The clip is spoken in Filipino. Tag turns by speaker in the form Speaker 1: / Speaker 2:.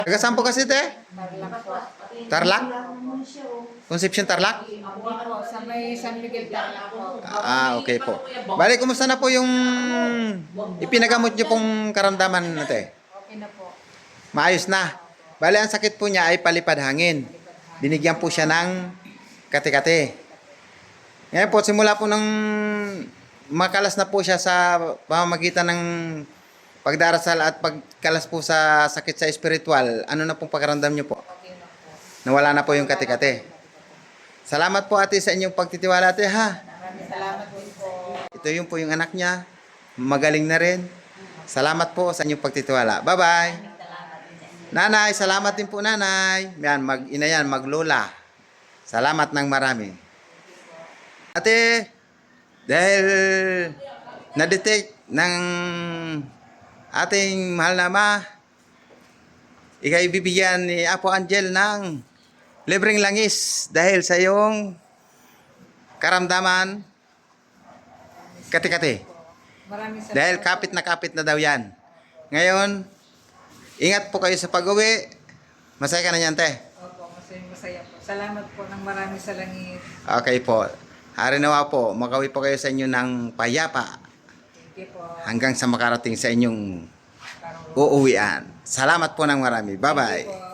Speaker 1: Taga saan po kasi, te?
Speaker 2: Tarlac po.
Speaker 1: Tarlac? Concepcion Tarlac?
Speaker 2: Hindi po, sa may San Miguel Tarlac po.
Speaker 1: Okay po. Bali, kumusta na po yung ipinagamot niyo pong karamdaman na, te?
Speaker 2: Okay na po.
Speaker 1: Maayos na. Bali, ang sakit po niya ay palipad hangin. Binigyan po siya ng kate-kate. Ngayon po, simula po ng makalas na po siya sa pamamagitan ng pagdarasal at pagkalas po sa sakit sa espiritual, ano na pong pakiramdam niyo po?
Speaker 2: Okay na po.
Speaker 1: Nawala na po yung kate-kate. Salamat po ate sa inyong pagtitiwala ate ha.
Speaker 2: Maraming salamat din po.
Speaker 1: Ito yung po yung anak niya. Magaling na rin. Salamat po sa inyong pagtitiwala. Bye-bye. Nanay, salamat din po nanay. Yan, mag-ina yan, maglola. Salamat ng marami. Ate, dahil na-detect ng ating mahal na ama, ikay bibigyan ni Apo Angel ng libreng langis dahil sa iyong karamdaman kati-kati.
Speaker 2: Maraming salamat.
Speaker 1: Dahil kapit na daw yan. Ngayon, ingat po kayo sa pag-uwi. Masaya ka na yan, te.
Speaker 2: Opo, masaya po. Salamat po ng marami sa langit.
Speaker 1: Okay po. Hari nawa po, makawi po kayo sa inyo ng payapa
Speaker 2: Thank you po.
Speaker 1: hanggang sa makarating sa inyong
Speaker 2: Karong
Speaker 1: uuwian. Salamat po ng marami.
Speaker 2: Thank you
Speaker 1: Bye-bye.
Speaker 2: po.